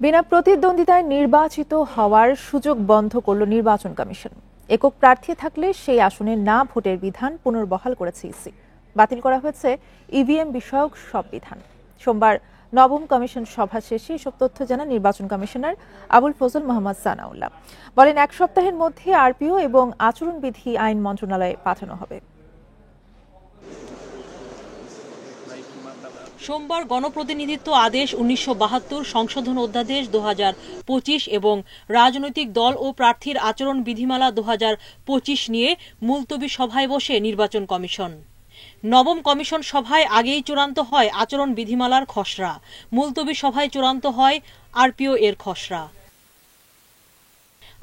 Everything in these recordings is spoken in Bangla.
বিনা প্রতিদ্বন্দ্বিতায় নির্বাচিত হওয়ার সুযোগ বন্ধ করল নির্বাচন কমিশন। একক প্রার্থী থাকলে সেই আসনে না ভোটের বিধান পুনর্বহাল করেছে ইসি। বাতিল করা হয়েছে ইভিএম বিষয়ক সব বিধান। সোমবার নবম কমিশন সভা শেষে এসব তথ্য জানান নির্বাচন কমিশনার আবুল ফজল মোহাম্মদ সানাউল্লাহ। বলেন, এক সপ্তাহের মধ্যে আরপিও এবং আচরণবিধি আইন মন্ত্রণালয়ে পাঠানো হবে। সোমবার গণপ্রতিনিধিত্ব আদেশ 1972, সংশোধন অধ্যাদেশ 2025 এবং রাজনৈতিক দল ও প্রার্থীর আচরণ বিধিমালা 2025 নিয়ে মুলতবি সভায় বসে নির্বাচন কমিশন। নবম কমিশন সভায় আগেই চূড়ান্ত হয় আচরণ বিধিমালার খসড়া, মুলতবি সভায় চূড়ান্ত হয় আরপিও এর খসড়া।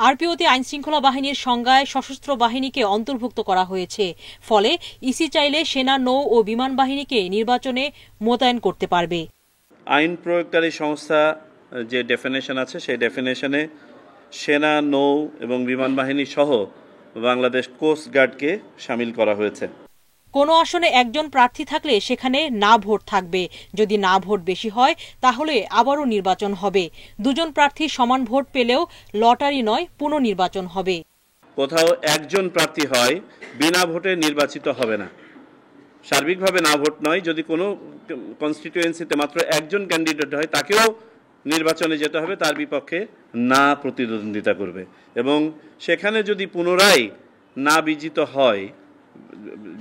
আরপিওতে আইন শৃঙ্খলা বাহিনীর সংজ্ঞায় সশস্ত্র বাহিনীকে অন্তর্ভুক্ত করা হয়েছে। ফলে ইসি চাইলে সেনা, নৌ ও বিমান বাহিনীকে নির্বাচনে মোতায়েন করতে পারবে। আইন প্রয়োগকারী সংস্থা যে ডেফিনেশন আছে সেই ডেফিনেশনে সেনা, নৌ এবং বিমান বাহিনী সহ বাংলাদেশ কোস্ট গার্ডকে শামিল করা হয়েছে। কোনো আসনে একজন প্রার্থী থাকলে সেখানে না ভোট থাকবে। যদি না ভোট বেশি হয় তাহলে আবারও নির্বাচন হবে। দুজন প্রার্থী সমান ভোট পেলেও লটারি নয়, পুনর্নির্বাচন হবে। কোথাও একজন প্রার্থী হয়, বিনা ভোটে নির্বাচিত হবে না। সার্বিকভাবে না ভোট নয়, যদি কোনো কনস্টিটিউয়েন্সিতে মাত্র একজন ক্যান্ডিডেট হয় তাকেও নির্বাচনে যেতে হবে, তার বিপক্ষে না প্রতিদ্বন্দ্বিতা করবে। এবং সেখানে যদি পুনরায় না বিজিত হয়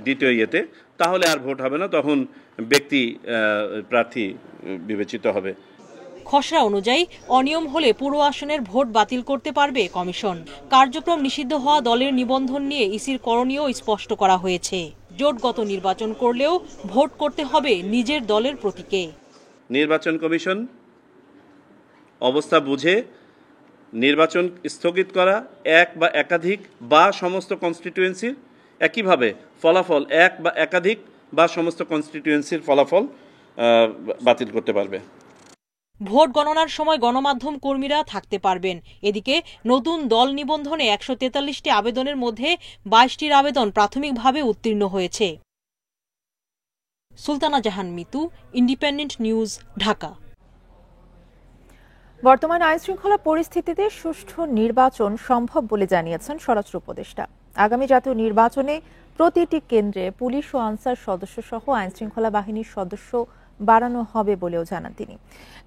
দ্বিতীয় ইয়েতে, তাহলে আর ভোট হবে না, তখন ব্যক্তি প্রার্থী বিবেচিত হবে। খসড়া অনুযায়ী অনিয়ম হলে পুরো আসনের ভোট বাতিল করতে পারবে কমিশন। কার্যক্রম নিষিদ্ধ হওয়া দলের নিবন্ধন নিয়ে ইসির করণীয় স্পষ্ট করা হয়েছে। জোটগত নির্বাচন করলেও ভোট করতে হবে নিজের দলের প্রতীকে। নির্বাচন কমিশন অবস্থা বুঝে নির্বাচন স্থগিত করা, এক বা একাধিক বা সমস্ত কনস্টিটিউয়েন্সির, একইভাবে ফলাফল এক বা একাধিক বা সমস্ত কনস্টিটিউয়েন্সির ফলাফল বাতিল করতে পারবে। ভোট গণনার সময় গণমাধ্যম কর্মীরা থাকতে পারবেন। এদিকে নতুন দল নিবন্ধনে 143টি আবেদনের মধ্যে 22টির আবেদন প্রাথমিকভাবে উত্তীর্ণ হয়েছে। সুলতানা জাহান মিতু, ইন্ডিপেন্ডেন্ট নিউজ, ঢাকা। বর্তমান আইনশৃঙ্খলা পরিস্থিতিতে সুষ্ঠু নির্বাচন সম্ভব বলে জানিয়েছেন স্বরাষ্ট্র উপদেষ্টা। আগামী জাতীয় নির্বাচনে প্রতিটি কেন্দ্রে পুলিশ ও আনসার সদস্য সহ আইনশৃঙ্খলা বাহিনীর সদস্য বাড়ানো হবে বলেও জানান তিনি।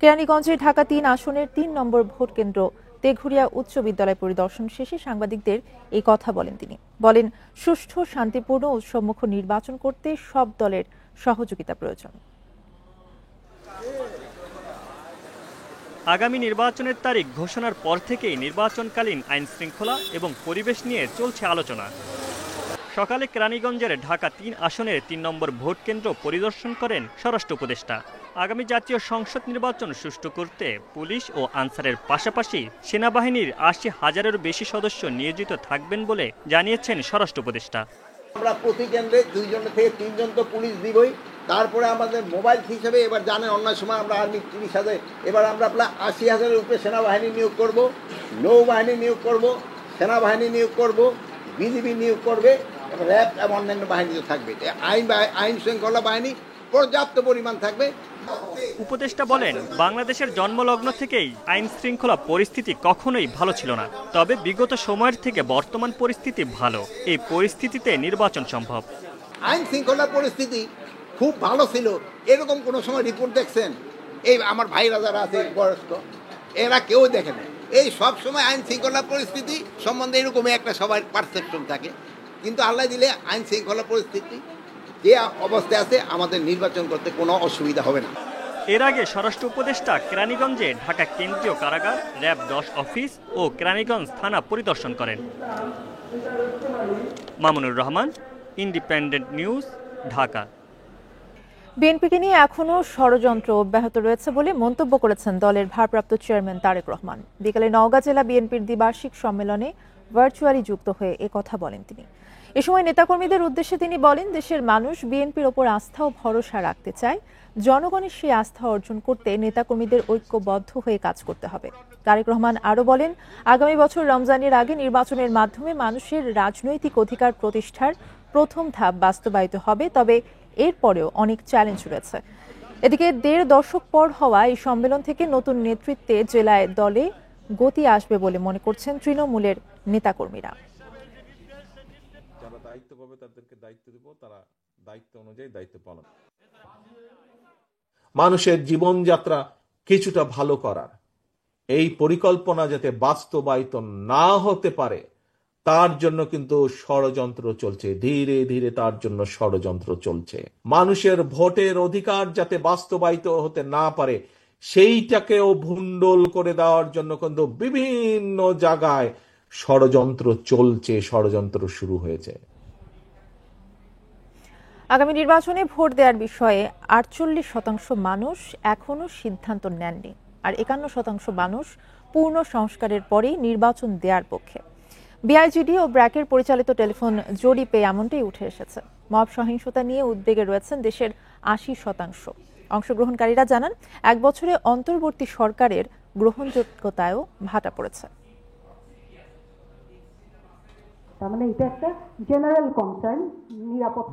কেরানীগঞ্জে ঢাকা 3 আসনের 3 নম্বর ভোট কেন্দ্র তেঘুরিয়া উচ্চ বিদ্যালয় পরিদর্শন শেষে সাংবাদিকদের এই কথা বলেন তিনি। বলেন, সুষ্ঠু, শান্তিপূর্ণ, উৎসবমুখ নির্বাচন করতে সব দলের সহযোগিতা প্রয়োজন। আগামী নির্বাচনের তারিখ ঘোষণার পর থেকেই নির্বাচনকালীন আইন শৃঙ্খলা এবং পরিবেশ নিয়ে চলছে আলোচনা। সকালে কেরানীগঞ্জের ঢাকা 3 আসনের 3 নম্বর ভোট কেন্দ্র পরিদর্শন করেন স্বরাষ্ট্র উপদেষ্টা। আগামী জাতীয় সংসদ নির্বাচন সুষ্ঠু করতে পুলিশ ও আনসারের পাশাপাশি সেনাবাহিনীর 80,000-এরও বেশি সদস্য নিয়োজিত থাকবেন বলে জানিয়েছেন স্বরাষ্ট্র উপদেষ্টা। আমরা প্রতি কেন্দ্রে 2 জন থেকে 3 জন তো পুলিশ দিবই। তারপরে আমাদের মোবাইল হিসেবে এবার জানেন অন্য সময় আমরা আর্মি 30,000, এবার আমরা প্রায় 80,000-এর উপরে সেনাবাহিনী নিয়োগ করব, নৌবাহিনী নিয়োগ করব, সেনাবাহিনী নিয়োগ করব, বিজিবি নিয়োগ করবে, র্যাব এবং অন্যান্য বাহিনী থাকবে। আইন শৃঙ্খলা বাহিনী পর্যাপ্ত পরিমাণ থাকবে। উপদেষ্টা বলেন, বাংলাদেশের জন্মলগ্ন থেকেই আইন শৃঙ্খলা পরিস্থিতি কখনোই ভালো ছিল না। তবে বিগত সময়ের থেকে বর্তমান পরিস্থিতি ভালো। এই পরিস্থিতিতে নির্বাচন সম্ভব। আইন শৃঙ্খলা পরিস্থিতি খুব ভালো ছিল, এরকম কোনো সময় রিপোর্ট দেখছেন? এই আমার ভাইরা যারা আছে বয়স্ক, এরা কেউ দেখে না। এই সব সময় আইন শৃঙ্খলা পরিস্থিতি সম্বন্ধে এরকমই একটা সবার পারসেপশন থাকে, কিন্তু আল্লাহ দিলে আইন শৃঙ্খলা পরিস্থিতি যে অবস্থায় আছে, আমাদের নির্বাচন করতে কোনো অসুবিধা হবে না। এর আগে স্বরাষ্ট্র উপদেষ্টা কেরানীগঞ্জে ঢাকা কেন্দ্রীয় কারাগার, র্যাব 10 অফিস ও কেরানীগঞ্জ থানা পরিদর্শন করেন। Mamunur Rahman, independent news, Dhaka. বিএনপিকে নিয়ে এখনও ষড়যন্ত্র অব্যাহত রয়েছে বলে মন্তব্য করেছেন দলের ভারপ্রাপ্ত চেয়ারম্যান তারেক রহমান। বিকেলে নওগাঁ জেলা বিএনপির দ্বিবার্ষিক সম্মেলনে ভার্চুয়ালি যুক্ত হয়ে একথা বলেন তিনি। এ সময় নেতাকর্মীদের উদ্দেশ্যে তিনি বলেন, দেশের মানুষ বিএনপির ওপর আস্থা ও ভরসা রাখতে চায়। জনগণের সেই আস্থা অর্জন করতে নেতাকর্মীদের ঐক্যবদ্ধ হয়ে কাজ করতে হবে। তারেক রহমান আরও বলেন, আগামী বছর রমজানের আগে নির্বাচনের মাধ্যমে মানুষের রাজনৈতিক অধিকার প্রতিষ্ঠার প্রথম ধাপ বাস্তবায়িত হবে। তবে এরপরেও অনেক চ্যালেঞ্জ রয়েছে। এদিকে ১.৫ দশক পর হওয়া এই সম্মেলন থেকে নতুন নেতৃত্বে জেলায় দলে গতি আসবে বলে মনে করছেন তৃণমূলের নেতাকর্মীরা। যারা দায়িত্ব পাবে তাদেরকে দায়িত্ব দেব, তারা দায়িত্ব অনুযায়ী দায়িত্ব পালন। মানুষের জীবনযাত্রা কিছুটা ভালো করার এই পরিকল্পনা যাতে বাস্তবায়িত না হতে পারে তার জন্য কিন্তু ষড়যন্ত্র চলছে, ধীরে ধীরে তার জন্য ষড়যন্ত্র চলছে। মানুষের ভোটের অধিকার যাতে বাস্তবায়িত হতে না পারে সেইটাকেও ভুন্ডল করে দেওয়ার জন্য কিন্তু বিভিন্ন জায়গায় ষড়যন্ত্র চলছে, ষড়যন্ত্র শুরু হয়েছে। আগামী নির্বাচনে ভোট দেওয়ার বিষয়ে ৪৮% মানুষ এখনো সিদ্ধান্ত নেননি, আর ৫১% মানুষ পূর্ণ সংস্কারের পরেই নির্বাচন দেওয়ার পক্ষে। বিআইজিডি ও ব্র্যাকের পরিচালিত টেলিফোন জরিপে এমনটাই উঠে এসেছে। মব সহিংসতা নিয়ে উদ্বেগে রয়েছেন দেশের ৮০%। অংশগ্রহণকারীরা জানান ১ বছরে অন্তর্বর্তী সরকারের গ্রহণযোগ্যতায়ও ভাটা পড়েছে।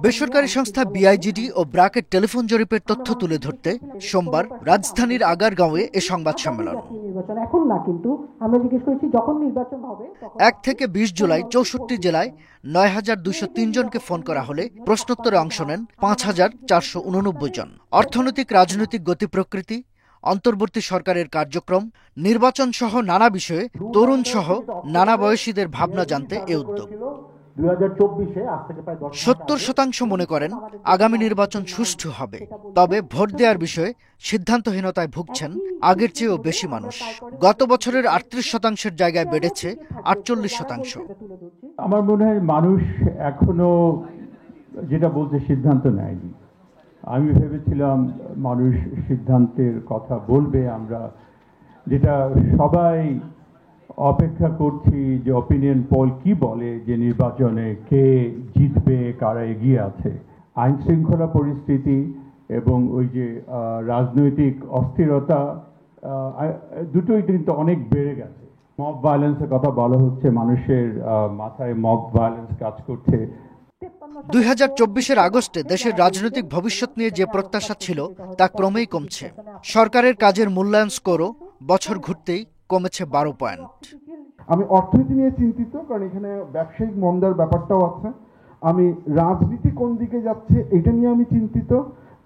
বেসরকারি সংস্থা বিআইজিডি ও ব্র্যাকের টেলিফোন জরিপের তথ্য তুলে ধরতে সোমবার রাজধানীর আগারগাঁওয়ে এ সংবাদ সম্মেলন। ১ থেকে ২০ জুলাই ৬৪ জেলায় ৯,২০৩ জনকে ফোন করা হলে প্রশ্নোত্তরে অংশ নেন ৫,৪৮৯ জন। অর্থনৈতিক রাজনৈতিক গতি প্রকৃতি, অন্তর্বর্তী সরকারের কার্যক্রম, নির্বাচন সহ নানা বিষয়ে তরুণ সহ নানা বয়সীদের ভাবনা জানতে এ উদ্যোগ। ৭০% মনে করেন আগামী নির্বাচন সুষ্ঠু হবে, তবে ভোট দেওয়ার বিষয়ে সিদ্ধান্তহীনতায় ভুগছেন আগের চেয়েও বেশি মানুষ। গত বছরের ৩৮%-এর জায়গায় বেড়েছে ৪৮%। আমার মনে হয় মানুষ এখনো যেটা বলতে সিদ্ধান্ত নেয়নি। আমি ভেবেছিলাম মানুষ সিদ্ধান্তের কথা বলবে, আমরা যেটা সবাই অপেক্ষা করছি যে অপিনিয়ন পোল কি বলে যে নির্বাচনে কে জিতবে, কারা এগিয়ে আছে। আইন শৃঙ্খলা পরিস্থিতি এবং ওই যে রাজনৈতিক অস্থিরতা দুটোই কিন্তু অনেক বেড়ে গেছে। মব ভায়োলেন্সের কথা বলা হচ্ছে, মানুষের মাথায় মব ভায়োলেন্স কাজ করছে। ২০২৪-এর আগস্টে দেশের রাজনৈতিক ভবিষ্যৎ নিয়ে যে প্রত্যাশা ছিল তা ক্রমেই কমছে। সরকারের কাজের মূল্যায়ন স্কোরও বছর ঘুরতেই কমেছে ১২ পয়েন্ট। আমি অর্থনীতি নিয়ে চিন্তিত, কারণ এখানে ব্যবসায়িক মন্দার ব্যাপারটাও আছে। আমি রাজনীতি কোন দিকে যাচ্ছে এটা নিয়ে আমি চিন্তিত,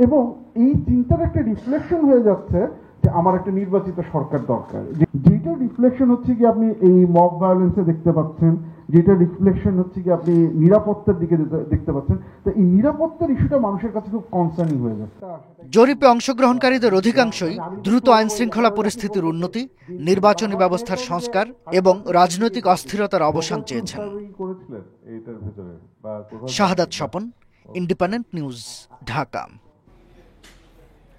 এবং এই চিন্তার একটা রিফ্লেকশন হয়ে যাচ্ছে যে আমার একটা নির্বাচিত সরকার দরকার। যেটা রিফ্লেকশন হচ্ছে কি আপনি এই মব ভায়োলেন্সে দেখতে পাচ্ছেন, যেটা রিফ্লেকশন হচ্ছে কি আপনি নিরাপত্তার দিকে দেখতে পাচ্ছেন। তো এই নিরাপত্তার ইস্যুটা মানুষের কাছে খুব কনসার্নিং হয়ে যাচ্ছে। জরিপে অংশগ্রহণকারীদের অধিকাংশই দ্রুত আইন শৃঙ্খলা পরিস্থিতির উন্নতি, নির্বাচনী ব্যবস্থার সংস্কার এবং রাজনৈতিক অস্থিরতার অবসান চেয়েছেন। শাহাদাত স্বপন, ইন্ডিপেন্ডেন্ট নিউজ, ঢাকা।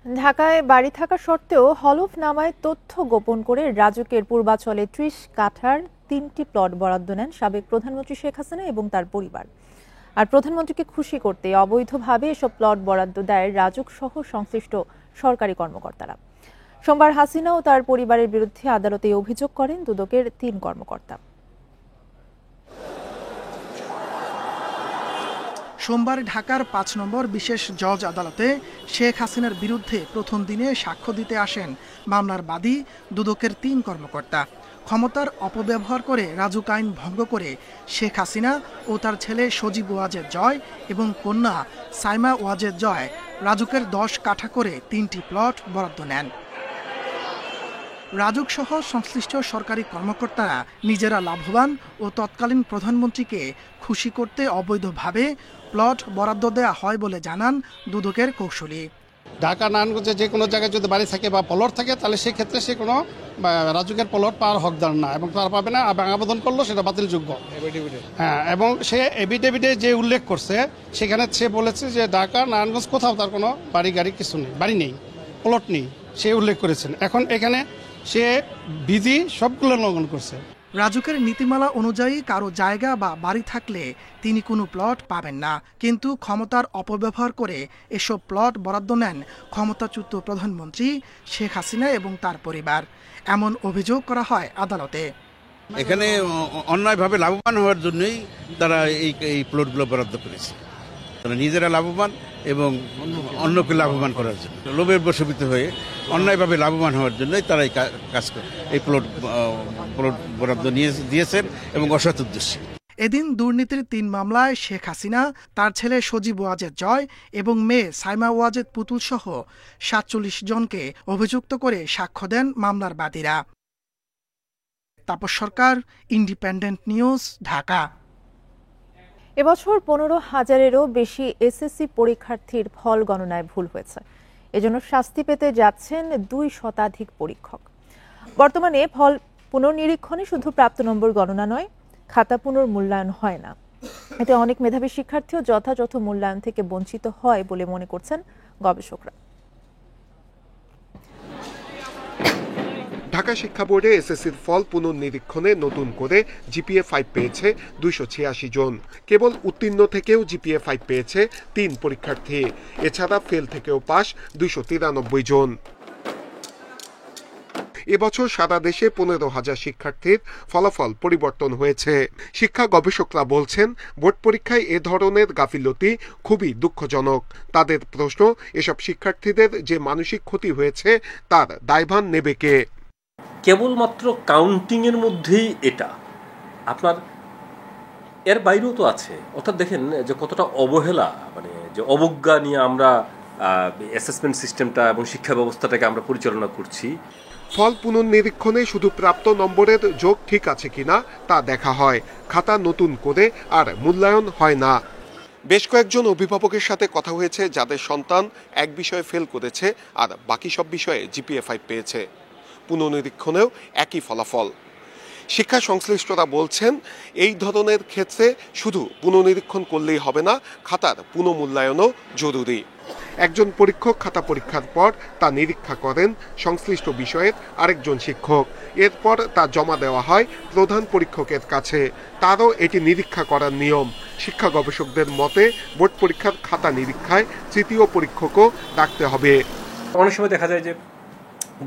ঢাকায় বাড়ি থাকা সত্ত্বেও হলফনামায় তথ্য গোপন করে রাজুকের পূর্বাচলে ৩০ কাঠার ৩টি প্লট বরাদ্দ নেন সাবেক প্রধানমন্ত্রী শেখ হাসিনা এবং তার পরিবার। আর প্রধানমন্ত্রীকে খুশি করতে অবৈধভাবে এসব প্লট বরাদ্দ দেয় রাজুক সহ সংশ্লিষ্ট সরকারি কর্মকর্তারা। সোমবার হাসিনা ও তার পরিবারের বিরুদ্ধে আদালতে অভিযোগ করেন দুদকের ৩ কর্মকর্তা। সোমবার ঢাকার ৫ নম্বর বিশেষ জজ আদালতে শেখ হাসিনার বিরুদ্ধে প্রথম দিনে সাক্ষ্য দিতে আসেন মামলার বাদী দুদকের ৩ কর্মকর্তা। ক্ষমতার অপব্যবহার করে রাজুক আইন ভঙ্গ করে শেখ হাসিনা ও তার ছেলে সজীব ওয়াজেদ জয় এবং কন্যা সাইমা ওয়াজেদ জয় রাজুকের ১০ কাঠা করে ৩টি প্লট বরাদ্দ নেন। রাজুক সহ সংশ্লিষ্ট সরকারি কর্মকর্তারা নিজেরা লাভবান ও তৎকালীন প্রধানমন্ত্রীকে খুশি করতে অবৈধভাবে প্লট বরাদ্দ দেওয়া হয় বলে জানান দুদকের কৌশলী। ঢাকা নারায়ণগঞ্জে যে কোনো জায়গায় যদি বাড়ি থাকে বা প্লট থাকে তাহলে সেক্ষেত্রে সে কোনো রাজুকের প্লট পাওয়ার হকদার না এবং তারা পাবে না, এবং আবেদন করলো সেটা বাতিলযোগ্য। হ্যাঁ, এবং সে এফিডেভিটে যে উল্লেখ করছে সেখানে সে বলেছে যে ঢাকা নারায়ণগঞ্জ কোথাও তার কোনো বাড়ি গাড়ি কিছু নেই, বাড়ি নেই, প্লট নেই, সে উল্লেখ করেছেন। এখন এখানে সে বিধি সবগুলো লঙ্ঘন করছে। রাজুকের নীতিমালা অনুযায়ী কারো জায়গা বা বাড়ি থাকলে তিনি কোনো প্লট পাবেন না, কিন্তু ক্ষমতার অপব্যবহার করে এসব প্লট বরাদ্দ নেন ক্ষমতাচ্যুত প্রধানমন্ত্রী শেখ হাসিনা এবং তার পরিবার। এমন অভিযোগ করা হয় আদালতে। এখানে অন্যায়ভাবে লাভবান হওয়ার জন্যই তারা এই প্লটগুলো বরাদ্দ করেছে। নিজেরা লাভবান এবং অন্যকে লাভবান করার জন্য, লোভের বশবর্তী হয়ে অন্যায়ভাবে লাভবান হওয়ার জন্যই তারা এই কাজ করে এই প্লট বরাদ্দ দিয়েছেন এবং অসৎ উদ্দেশ্যে। এদিন দুর্নীতির 3 মামলায় শেখ হাসিনা, তার ছেলে সজীব ওয়াজেদ জয় এবং মেয়ে সাইমা ওয়াজেদ পুতুল সহ 47 জনকে অভিযুক্ত করে সাক্ষ্য দেন মামলার বাদীরা। তাপস সরকার, ইন্ডিপেন্ডেন্ট নিউজ, ঢাকা। এবছর 15,000-এরও বেশি এসএসসি পরীক্ষার্থীর ফল গণনায় ভুল হয়েছে। এজন্য শাস্তি পেতে যাচ্ছেন 2 শতাধিক পরীক্ষক। বর্তমানে ফল পুনর্নিরীক্ষণে শুধু প্রাপ্ত নম্বর গণনা নয়, খাতা পুনর্মূল্যায়ন হয় না। এতে অনেক মেধাবী শিক্ষার্থীও যথাযথ মূল্যায়ন থেকে বঞ্চিত হয় বলে মনে করছেন গবেষকরা। ঢাকা শিক্ষা বোর্ডে এসএসসির ফল পুনর্নিরীক্ষণে নতুন করে জিপিএ 5 পেয়েছে 286 জন। কেবল উত্তীর্ণ থেকেও জিপিএ 5 পেয়েছে 3 পরীক্ষার্থী। এছাড়া ফেল থেকেও পাস 293 জন। এবছর সারা দেশে 15,000 শিক্ষার্থীর ফলাফল পরিবর্তন হয়েছে। শিক্ষা গবেষকরা বলছেন, বোর্ড পরীক্ষায় এ ধরনের গাফিলতি খুবই দুঃখজনক। তাদের প্রশ্ন, এসব শিক্ষার্থীদের যে মানসিক ক্ষতি হয়েছে তার দায়ভার নেবে কে? কেবলমাত্র কাউন্টিং এর মধ্যেই এটা আপনার এর বাইরেও তো আছে। অর্থাৎ দেখেন যে কতটা অবহেলা, মানে যে অবজ্ঞা নিয়ে আমরা অ্যাসেসমেন্ট সিস্টেমটা এবং শিক্ষা ব্যবস্থাটাকে আমরা পরিচালনা করছি। ফল পুনর্নিরীক্ষণে শুধু প্রাপ্ত নম্বরের যোগ ঠিক আছে কিনা তা দেখা হয়, খাতা নতুন করে আর মূল্যায়ন হয় না। বেশ কয়েকজন অভিভাবকের সাথে কথা হয়েছে যাদের সন্তান এক বিষয়ে ফেল করেছে আর বাকি সব বিষয়ে জিপিএ 5 পেয়েছে। পুনর্নিরীক্ষণেও একই ফলাফল। শিক্ষা সংশ্লিষ্টরা বলছেন, এই ধরনের ক্ষেত্রে শুধু পুনর্নিরীক্ষণ করলেই হবে না, খাতার পুনর্মূল্যায়নও জরুরি। একজন পরীক্ষক খাতা পরীক্ষার পর তা নিরীক্ষা করেন সংশ্লিষ্ট বিষয়ের আরেকজন শিক্ষক। এরপর তা জমা দেওয়া হয় প্রধান পরীক্ষকের কাছে, তারও এটি নিরীক্ষা করার নিয়ম। শিক্ষা গবেষকদের মতে, বোর্ড পরীক্ষার খাতা নিরীক্ষায় তৃতীয় পরীক্ষকও ডাকতে হবে। অনেক সময় দেখা যায় যে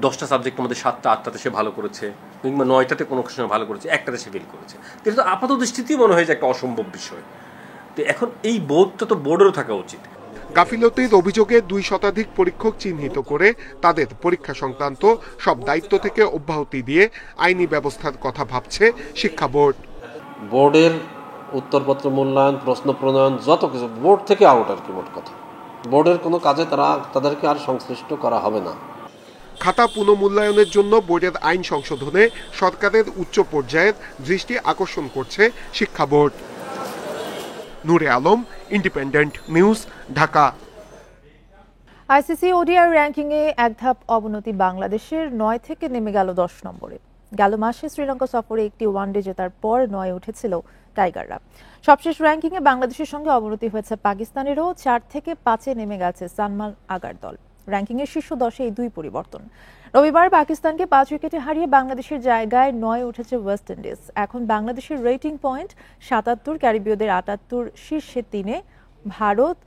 10টা সাবজেক্টের মধ্যে 7টা 8টাতে সে ভালো করেছে, কিংবা 9টাতে কোনো সময় ভালো করেছে, 1টাতে সে ফেল করেছে। কিন্তু আপাত দৃষ্টিতেই মনে হয় যে একটা অসম্ভব বিষয়। তো এখন এই বোধটা তো বোর্ডেরও থাকা উচিত। গাফিলতির অভিযোগে 2 শতাধিক পরীক্ষক চিহ্নিত করে তাদের পরীক্ষা সংক্রান্ত সব দায়িত্ব থেকে অব্যাহতি দিয়ে আইনি ব্যবস্থার কথা ভাবছে শিক্ষা বোর্ড। বোর্ডের উত্তরপত্র মূল্যায়ন, প্রশ্ন প্রণয়ন, যত কিছু বোর্ড থেকে আউট আর কি। মোট কথা, বোর্ডের কোনো কাজে তাদেরকে আর সংশ্লিষ্ট করা হবে না। খাতা পুনর্মূল্যায়নের জন্য বোর্ডের আইন সংশোধনে সরকারের উচ্চ পর্যায়ের দৃষ্টি আকর্ষণ করছে শিক্ষা board. Nure Alam, independent news, Dhaka. ICC ODI র্যাঙ্কিংয়ে এক ধাপ অবনতি বাংলাদেশের, 9 থেকে নেমে গেল 10 নম্বরে। গেল মাসে শ্রীলঙ্কা সফরে একটি ওয়ানডে জেতার পর 9 উঠেছিল টাইগাররা। সবশেষ র্যাঙ্কিংয়ে বাংলাদেশের সঙ্গে অবনতি হয়েছে পাকিস্তানেরও, 4 থেকে 5-এ নেমে গেছে সানমাল আগার দল। র্যাঙ্কিংয়ের শীর্ষ 10-এ এই 2 পরিবর্তন। রবিবার পাকিস্তানকে 5 উইকেটে হারিয়ে বাংলাদেশের জায়গায় 9 উঠেছে ওয়েস্ট ইন্ডিজ। এখন বাংলাদেশের রেটিং পয়েন্ট 77, ক্যারিবীয়দের 78, শীর্ষে 3-এ ভারত,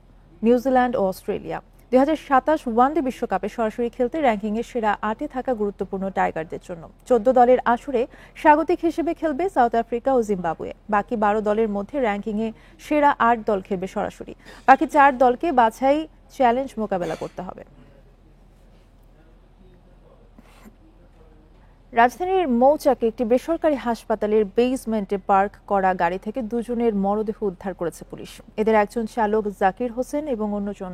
নিউজিল্যান্ড ও অস্ট্রেলিয়া। 2027 ওয়ানডে বিশ্বকাপে সরাসরি খেলতে র্যাঙ্কিংয়ে সেরা 8-এ থাকা গুরুত্বপূর্ণ টাইগারদের জন্য 14 দলের আসরে স্বাগতিক হিসেবে খেলবে সাউথ আফ্রিকা ও জিম্বাবুয়ে। বাকি 12 দলের মধ্যে র্যাঙ্কিংয়ে সেরা 8 দল খেলবে সরাসরি। বাকি 4 দলকে বাছাই চ্যালেঞ্জ মোকাবেলা করতে হবে। রাজধানীর মৌচাকে একটি বেসরকারি হাসপাতালের বেসমেন্টে পার্ক করা গাড়ি থেকে 2 জনের মরদেহ উদ্ধার করেছে পুলিশ। এদের একজন চালক জাকির হোসেন এবং অন্যজন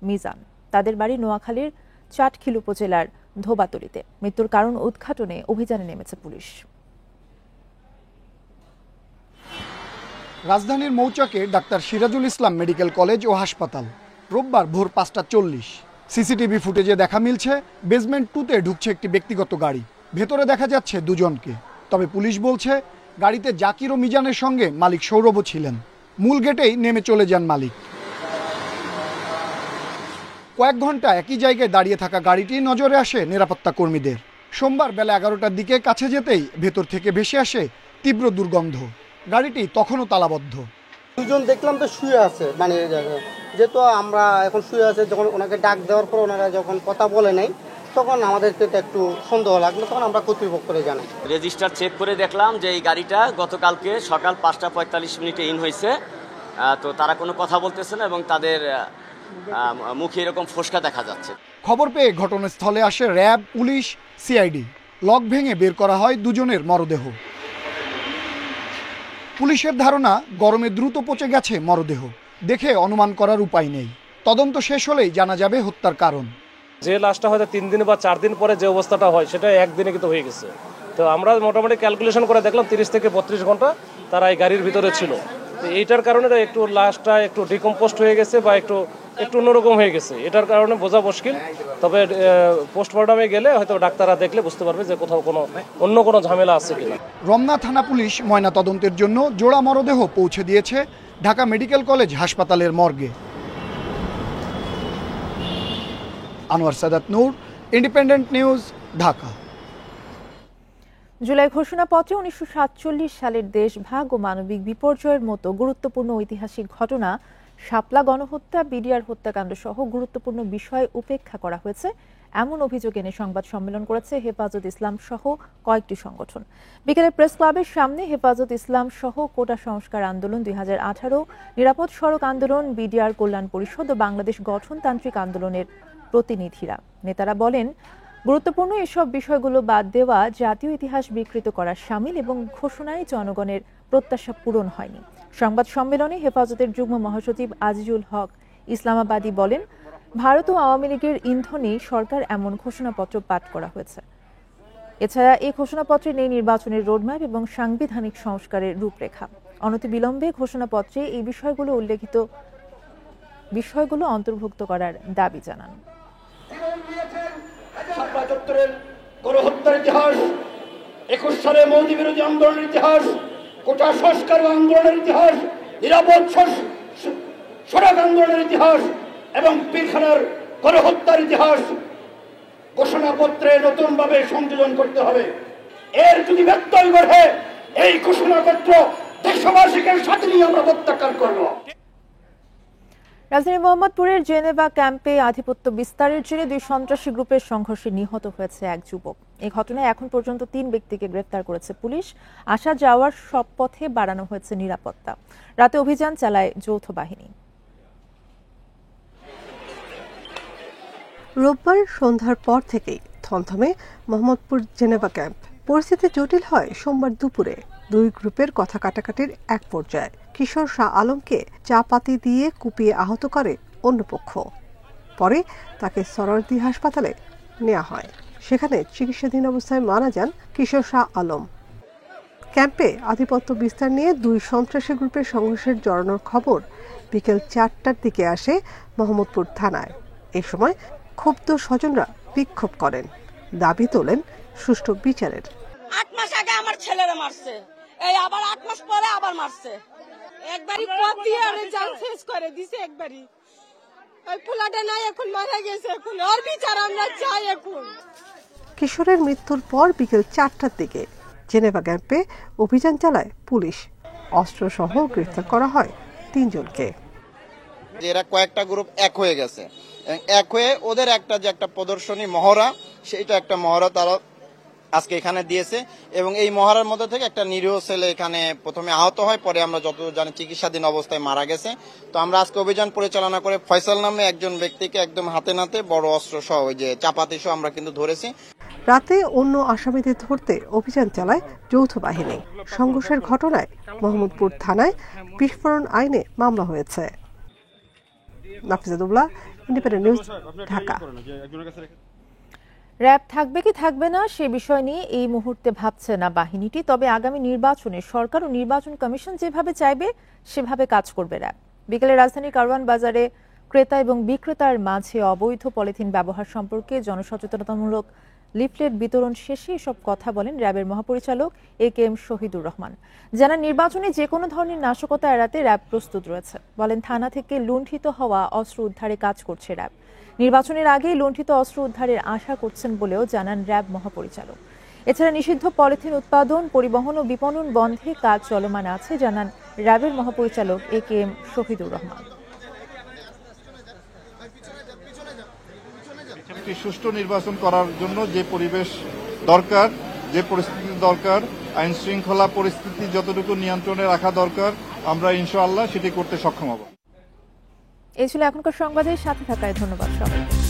মিজান। তাদের বাড়ি নোয়াখালীর চাটখিল উপজেলার ধোবাতলিতে। মৃত্যুর কারণ উদ্ঘাটনে অভিযানে নেমেছে পুলিশ। রাজধানীর মৌচাকে doctor Sirajul Islam medical college ও হাসপাতাল। রোববার ভোর 5:40 সিসিটিভি ফুটেজে দেখা মিলছে বেসমেন্ট 2-তে ঢুকছে একটি ব্যক্তিগত গাড়ি। ভেতরে দেখা যাচ্ছে 2 জনকে। তবে পুলিশ বলছে গাড়িতে জাকির ও মিজানের সঙ্গে মালিক সৌরভও ছিলেন। মূল গেটেই নেমে চলে যান মালিক। কয়েক ঘন্টা একই জায়গায় দাঁড়িয়ে থাকা গাড়িটি নজরে আসে নিরাপত্তা কর্মীদের। সোমবার বেলা 11টার দিকে কাছে যেতেই ভেতর থেকে ভেসে আসে তীব্র দুর্গন্ধ। গাড়িটি তখনও তালাবদ্ধ। 2 জন দেখলাম তো শুয়ে আছে, মানে যেহেতু আমরা এখন শুয়ে আছে, যখন ওনাকে ডাক দেওয়ার পর ওনারা যখন কথা বলে নাই, তখন আমাদেরকে একটু সন্দেহ লাগলো, তখন আমরা কর্তৃপক্ষরে জানাই। রেজিস্টার চেক করে দেখলাম যে এই গাড়িটা গতকালকে সকাল 5:45 ইন হয়েছে তো তারা কোনো কথা বলতেছে না এবং তাদের মুখে এরকম ফোসকা দেখা যাচ্ছে। খবর পেয়ে ঘটনাস্থলে আসে র্যাব, পুলিশ, সিআইডি। লক ভেঙে বের করা হয় দুজনের মরদেহ। পুলিশের ধারণা গরমে দ্রুত পচে গেছে মরদেহ। দেখে অনুমান করার উপায় নেই। তদন্ত শেষ হলেই জানা যাবে হত্যার কারণ। যে লাশটা হয়তো 3 দিন বা 4 দিন পরে যে অবস্থাটা হয় সেটা একদিনে কিন্তু হয়ে গেছে। তো আমরা মোটামুটি ক্যালকুলেশন করে দেখলাম 30 থেকে 32 ঘন্টা তারা এই গাড়ির ভিতরে ছিল। তো এইটার কারণে একটু লাশটা একটু ডিকম্পোস্ট হয়ে গেছে বা একটু অন্যরকম হয়ে গেছে, এটার কারণে বোঝা মুশকিল। তবে পোস্টমর্টমে গেলে হয়তো ডাক্তাররা দেখলে বুঝতে পারবে যে কোথাও অন্য কোনো ঝামেলা আছে কিনা। রমনা থানা পুলিশ ময়না তদন্তের জন্য জোড়া মরদেহ পৌঁছে দিয়েছে ঢাকা মেডিকেল কলেজ হাসপাতালের মর্গে। আনোয়ার সাদাত নূর, ইন্ডিপেন্ডেন্ট নিউজ, ঢাকা। জুলাই ঘোষণাপত্রে 1947 সালের দেশভাগ ও মানবিক বিপর্যয়ের মতো গুরুত্বপূর্ণ ঐতিহাসিক ঘটনা, শাপলা গণহত্যা, বিডিআর হত্যাকাণ্ড সহ গুরুত্বপূর্ণ বিষয় উপেক্ষা করা হয়েছে এমন অভিযোগ এনে সংবাদ সম্মেলন করেছে হেফাজত ইসলাম সহ কয়েকটি সংগঠন। বিকেলে প্রেস ক্লাবের সামনে হেফাজত ইসলাম সহ কোটা সংস্কার আন্দোলন 2018, নিরাপদ সড়ক আন্দোলন, বিডিআর কল্যাণ পরিষদ ও বাংলাদেশ গঠনতান্ত্রিক আন্দোলনের প্রতিনিধিরা। নেতারা বলেন, গুরুত্বপূর্ণ এসব বিষয়গুলো বাদ দেওয়া জাতীয় ইতিহাস বিকৃত করার শামিল এবং ঘোষণায় জনগণের প্রত্যাশা পূরণ হয়নি। সংবাদ সম্মেলনে হেফাজতের যুগ্ম মহাসচিব আজিজুল হক ইসলামাবাদী বলেন, ভারত ও আওয়ামী লীগের ইন্ধনে সরকার এমন ঘোষণাপত্র পাঠ করা হয়েছে। এছাড়া এই ঘোষণাপত্রে নেই নির্বাচনের রোডম্যাপ এবং সাংবিধানিক সংস্কারের রূপরেখা। অনতিবিলম্বে ঘোষণাপত্রে এই উল্লেখিত বিষয়গুলো অন্তর্ভুক্ত করার দাবি জানান। গণহত্যার ইতিহাস, 21 সালে মোদী বিরোধী আন্দোলনের ইতিহাস, কোটা সংস্কার আন্দোলনের ইতিহাস, নিরাপদ সড়ক আন্দোলনের ইতিহাস এবং পিলখানার গণহত্যার ইতিহাস ঘোষণাপত্রে নতুনভাবে সংযোজন করতে হবে। এর যদি ব্যত্যয় ঘটে এই ঘোষণাপত্র দেশবাসীকে সাথে নিয়ে আমরা প্রত্যাখ্যান করব। রাজধানী মোহাম্মদপুরের জেনেভা ক্যাম্পে আধিপত্য বিস্তারের জেরে 2 সন্ত্রাসী গ্রুপের সংঘর্ষে নিহত হয়েছে এক যুবক। এই ঘটনায় এখন পর্যন্ত 3 ব্যক্তিকে গ্রেফতার করেছে পুলিশ। আসা যাওয়ার সব পথে বাড়ানো হয়েছে নিরাপত্তা। রাতে অভিযান চালায় যৌথ বাহিনী। রোববার সন্ধ্যার পর থেকেই থমথমে মোহাম্মদপুর জেনেভা ক্যাম্প। পরিস্থিতি জটিল হয় সোমবার দুপুরে। 2 গ্রুপের কথা কাটাকাটির এক পর্যায়ে কিশোর শাহ আলমকে চাপাতি দিয়ে কুপিয়ে আহত করে অন্য পক্ষ। পরে তাকে সরোয়ার্দী হাসপাতালে নেওয়া হয়। সেখানে চিকিৎসাধীন অবস্থায় মারা যান কিশোর শাহ আলম। ক্যাম্পে আধিপত্য বিস্তার নিয়ে 2 সন্ত্রাসী গ্রুপের সংঘর্ষের জড়ানোর খবর বিকেল 4টার দিকে আসে মোহাম্মদপুর থানায়। এই সময় ক্ষুব্ধ স্বজনরা বিক্ষোভ করেন, দাবি তোলেন সুষ্ঠু বিচারের। 8 মাস আগে আমার ছেলেরা মারছে, এই আবার 8 মাস পরে আবার মারছে। একবারই পথ দিয়ে আরে জান শেষ করে দিছে একবারই। ওই পোলাটা নাই, এখন মারা গেছে, এখন আর বিচার আমরা চাই। এখন কিশোরের মৃত্যুর পর বিকেল 4টার দিকে জেনেভা ক্যাম্পে অভিযান চালায় পুলিশ। অস্ত্রসহ গ্রেফতার করা হয় 3 জনকে। এরা কয়েকটা গ্রুপ এক হয়ে গেছে, এক হয়ে ওদের একটা প্রদর্শনী মহড়া, সেইটা একটা মহড়া তারা আজকে এখানে দিয়েছে এবং এই মহড়ার মধ্যে থেকে একটা নিরীহ ছেলে এখানে প্রথমে আহত হয়, পরে আমরা যতদূর জানি চিকিৎসাধীন অবস্থায় মারা গেছে। তো আমরা আজকে অভিযান পরিচালনা করে ফয়সাল নামে একজন ব্যক্তিকে একদম হাতে নাতে বড় অস্ত্র সহ ওই যে চাপাতি সহ আমরা কিন্তু ধরেছি। রাতে অন্য আসামিদের ধরতে অভিযান চালায় যৌথ বাহিনী। সংঘর্ষের ঘটনায় মোহাম্মদপুর থানায় বিস্ফোরণ আইনে মামলা হয়েছে। নাফিজাতুল্লাহ, ইন্ডিপেন্ডেন্ট নিউজ, ঢাকা। র‍্যাব থাকবে কি থাকবে না সে বিষয় নিয়ে এই মুহূর্তে ভাবছে না বাহিনীটি। তবে আগামী নির্বাচনে সরকার ও নির্বাচন কমিশন যেভাবে চাইবে সেভাবে কাজ করবে র‍্যাব। বিকেলে রাজধানীর কারওয়ান বাজারে ক্রেতা এবং বিক্রেতার মাঝে অবৈধ পলিথিন ব্যবহার সম্পর্কে জনসচেতনতামূলক লিফলেট বিতরণ শেষে এসব কথা বলেন র‍্যাবের মহাপরিচালক AKM শহীদুর রহমান। জানান, নির্বাচনে যে কোনো ধরনের নাশকতা এড়াতে র‍্যাব প্রস্তুত রয়েছে। বলেন, থানা থেকে লুণ্ঠিত হওয়া অস্ত্র উদ্ধারে কাজ করছে র‍্যাব। নির্বাচনের আগেই লুণ্ঠিত অস্ত্র উদ্ধারের আশা করছেন বলেও জানান র‍্যাব মহাপরিচালক। এছাড়া নিষিদ্ধ পলিথিন উৎপাদন, পরিবহন ও বিপণন বন্ধে কাজ চলমান আছে জানান র‍্যাবের মহাপরিচালক AKM শহীদুর রহমান। একটি সুষ্ঠু নির্বাচন করার জন্য যে পরিবেশ দরকার, যে পরিস্থিতি দরকার, আইন শৃঙ্খলা পরিস্থিতি যতটুকু নিয়ন্ত্রণে রাখা দরকার, আমরা ইনশাআল্লাহ সেটি করতে সক্ষম হব। এই ছিল এখনকার সংবাদের সাথে থাকায় ধন্যবাদ সবাইকে।